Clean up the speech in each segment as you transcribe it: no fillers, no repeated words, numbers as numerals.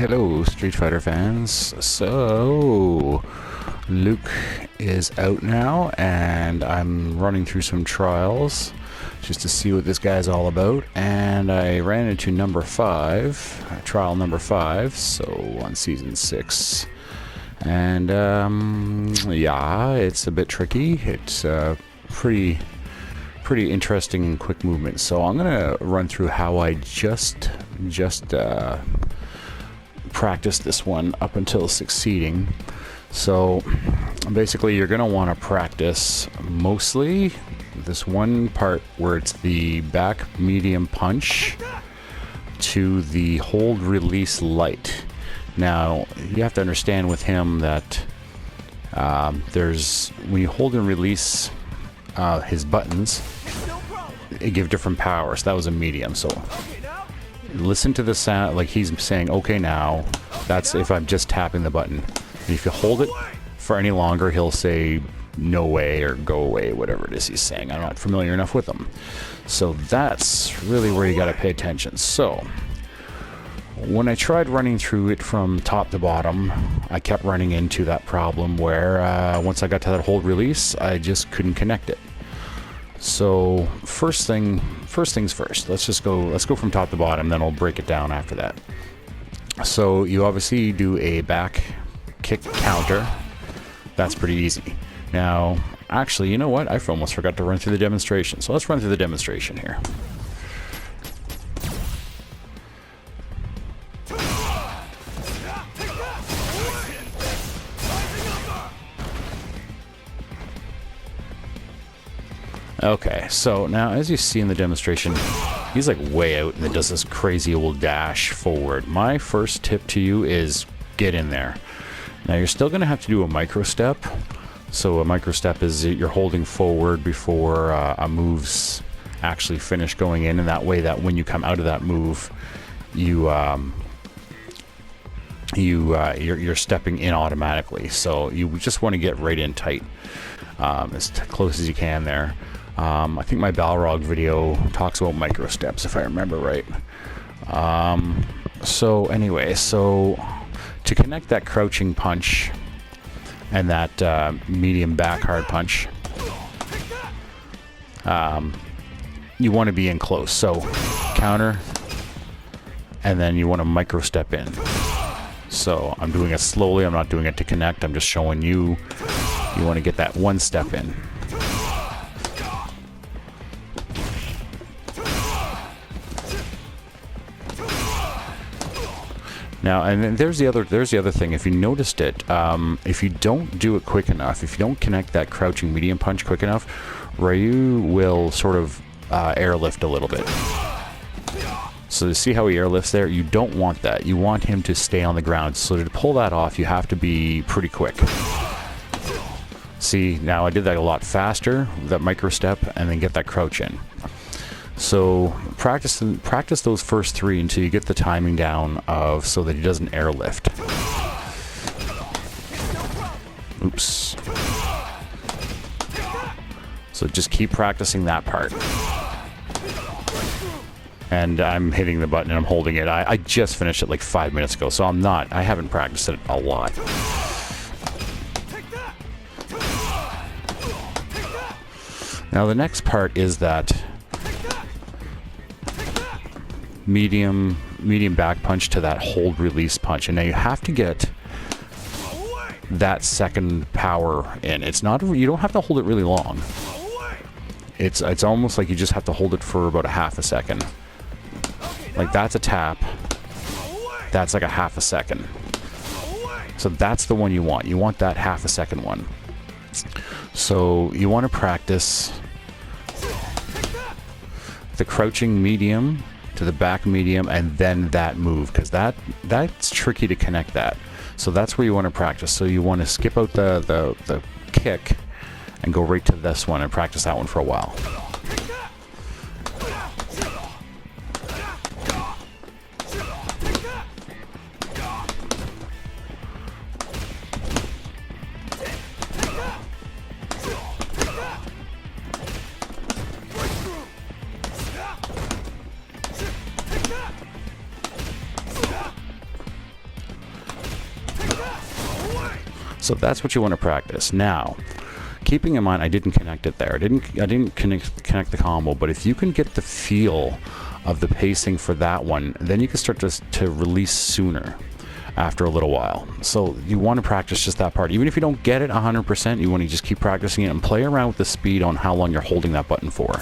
Hello, Street Fighter fans. So, Luke is out now, and I'm running through some trials just to see what this guy's all about. And I ran into number 5, trial number 5, so on season 6. And yeah, it's a bit tricky. It's pretty interesting and quick movement. So I'm gonna run through how I just practiced this one up until succeeding. So basically you're gonna want to practice mostly this one part where it's the back medium punch to the hold release light. Now you have to understand with him that there's, when you hold and release his buttons, they give different powers. That was a medium, so listen to the sound, like he's saying okay now. That's if I'm just tapping the button. And if you hold it for any longer, he'll say no way or go away, whatever it is he's saying. I'm not familiar enough with them, so that's really where you got to pay attention. So when I tried running through it from top to bottom, I kept running into that problem where once I got to that hold release, I just couldn't connect it. So first things first. Let's go from top to bottom, then I'll break it down after that. So you obviously do a back kick counter. That's pretty easy. Now, actually, you know what? I almost forgot to run through the demonstration. So let's run through the demonstration here. Okay, so now as you see in the demonstration, he's like way out and it does this crazy old dash forward. My first tip to you is get in there. Now you're still going to have to do a micro step. So a micro step is you're holding forward before a move's actually finished going in, and that way that when you come out of that move, you're stepping in automatically. So you just want to get right in tight, as close as you can there. I think my Balrog video talks about micro steps, if I remember right. So anyway, so to connect that crouching punch and that medium back hard punch, you want to be in close. So counter, and then you want to micro step in. So I'm doing it slowly. I'm not doing it to connect. I'm just showing you. You want to get that one step in. Now, and then there's the other thing. If you noticed it, if you don't do it quick enough, if you don't connect that crouching medium punch quick enough, Ryu will sort of airlift a little bit. So to see how he airlifts there, you don't want that. You want him to stay on the ground. So to pull that off, you have to be pretty quick. See, now I did that a lot faster, that micro step, and then get that crouch in. So practice those first 3 until you get the timing down of so that he doesn't airlift. Oops. So just keep practicing that part. And I'm hitting the button and I'm holding it. I just finished it like 5 minutes ago, so I haven't practiced it a lot. Now the next part is that medium back punch to that hold release punch, and now you have to get that second power in. It's not, you don't have to hold it really long. It's almost like you just have to hold it for about a half a second. Like that's a tap. That's like a half a second. So that's the one you want. You want that half a second one. So you want to practice the crouching medium to the back medium and then that move, because that's tricky to connect that. So that's where you want to practice. So you want to skip out the kick and go right to this one and practice that one for a while. So that's what you want to practice. Now, keeping in mind, I didn't connect it there. I didn't connect the combo, but if you can get the feel of the pacing for that one, then you can start to release sooner after a little while. So you want to practice just that part. Even if you don't get it 100%, you want to just keep practicing it and play around with the speed on how long you're holding that button for.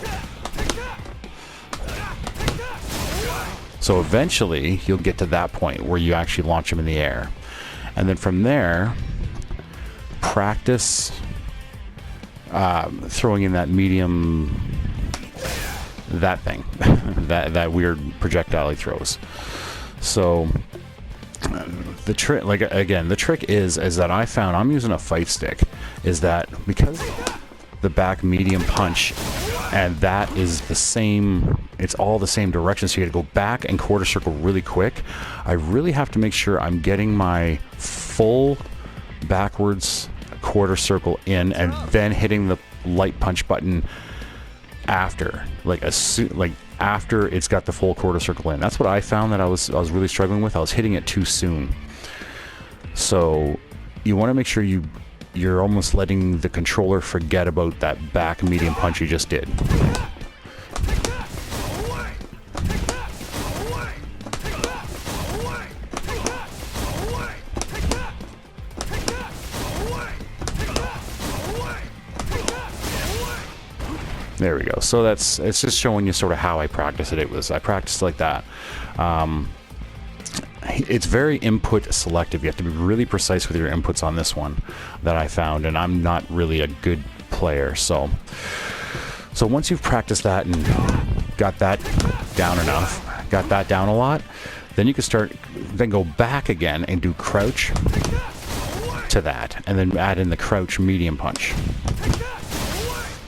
So eventually you'll get to that point where you actually launch them in the air. And then from there, practice throwing in that medium, that thing, that weird projectile he throws. So the trick, like again, the trick is that I found, I'm using a fight stick, is that because the back medium punch, and that is the same, it's all the same direction, so you gotta go back and quarter circle really quick. I really have to make sure I'm getting my full backwards quarter circle in, and then hitting the light punch button after, like after it's got the full quarter circle in. That's what I found that I was really struggling with. I was hitting it too soon. So you want to make sure you're almost letting the controller forget about that back medium punch you just did. There we go. So it's just showing you sort of how I practice it. I practiced like that. It's very input selective. You have to be really precise with your inputs on this one, that I found, and I'm not really a good player. So once you've practiced that and got that down enough, got that down a lot, then you can then go back again and do crouch to that, and then add in the crouch medium punch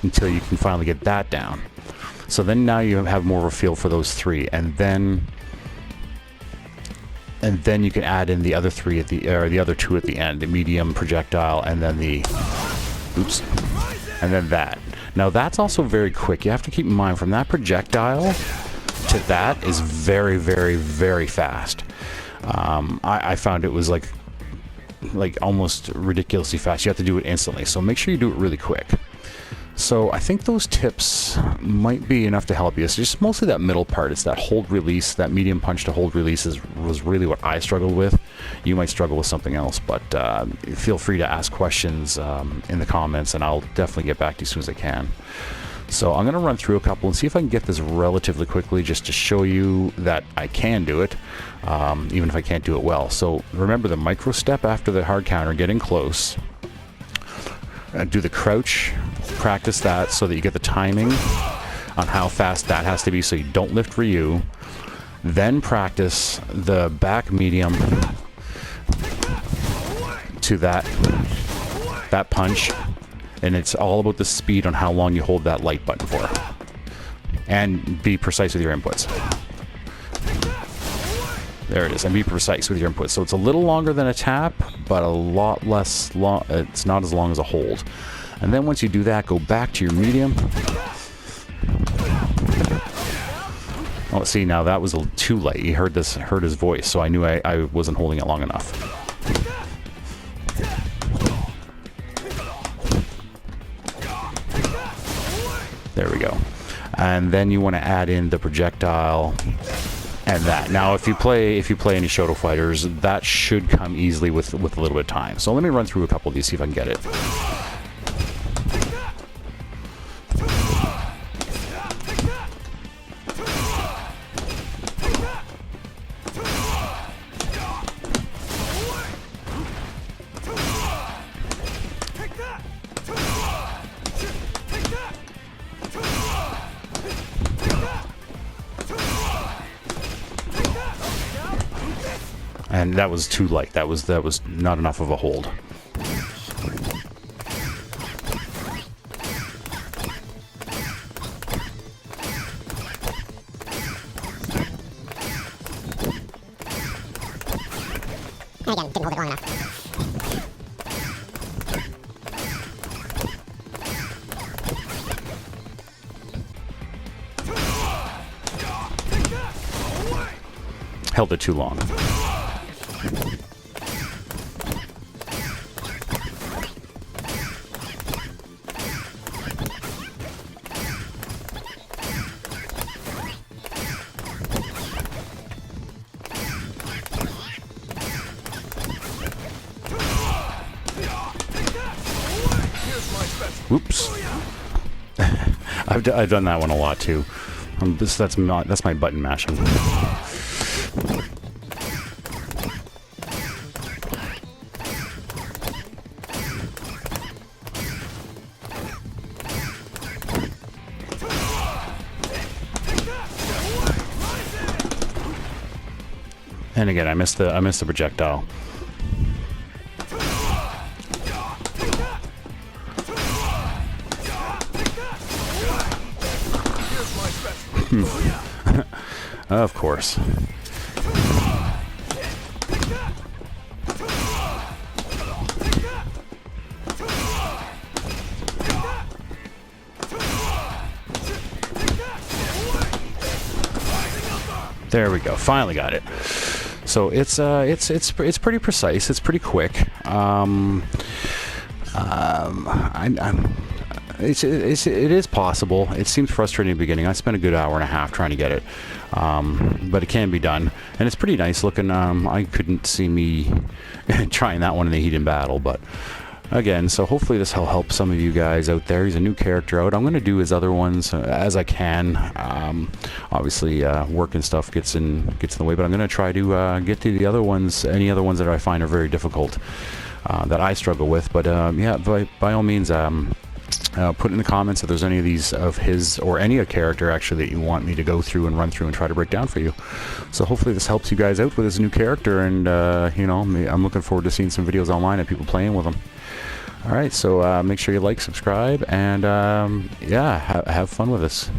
until you can finally get that down. So then now you have more of a feel for those three, and then you can add in the other three the other two at the end, the medium projectile, and then and then that. Now that's also very quick. You have to keep in mind, from that projectile to that is very, very, very fast. I found it was like almost ridiculously fast. You have to do it instantly. So make sure you do it really quick. So I think those tips might be enough to help you. It's just mostly that middle part. It's that hold release, that medium punch to hold release was really what I struggled with. You might struggle with something else, but feel free to ask questions in the comments, and I'll definitely get back to you as soon as I can. So I'm going to run through a couple and see if I can get this relatively quickly, just to show you that I can do it, even if I can't do it well. So remember the micro step after the hard counter, getting close. Do the crouch, practice that so that you get the timing on how fast that has to be so you don't lift Ryu. Then practice the back medium to that punch, and it's all about the speed on how long you hold that light button for, and be precise with your inputs. There it is, and be precise with your inputs. So it's a little longer than a tap, but a lot less long. It's not as long as a hold. And then once you do that, go back to your medium. Oh, see, now that was too late. You heard his voice, so I knew I wasn't holding it long enough. There we go. And then you want to add in the projectile. And that. Now, if you play any Shoto fighters, that should come easily with a little bit of time. So let me run through a couple of these, see if I can get it. And that was too light. That was not enough of a hold. Again, didn't hold it long enough. Held it too long. Whoops. I've done that one a lot too. That's my button mashing. And again, I missed the projectile. Of course. There we go. Finally got it. So it's pretty precise. It's pretty quick. It is possible. It seems frustrating in the beginning. I spent a good hour and a half trying to get it, but it can be done, and it's pretty nice looking. I couldn't see me trying that one in the heat in battle, but again, so hopefully this will help some of you guys out there. He's a new character out. I'm going to do his other ones as I can. Obviously, work and stuff gets in the way, but I'm going to try to get to the other ones, any other ones that I find are very difficult, that I struggle with. But yeah, by all means, put in the comments if there's any of these of his or any a character actually that you want me to go through and run through and try to break down for you. So hopefully this helps you guys out with his new character, and you know, I'm looking forward to seeing some videos online of people playing with him. All right, so make sure you like, subscribe, and yeah, have fun with this.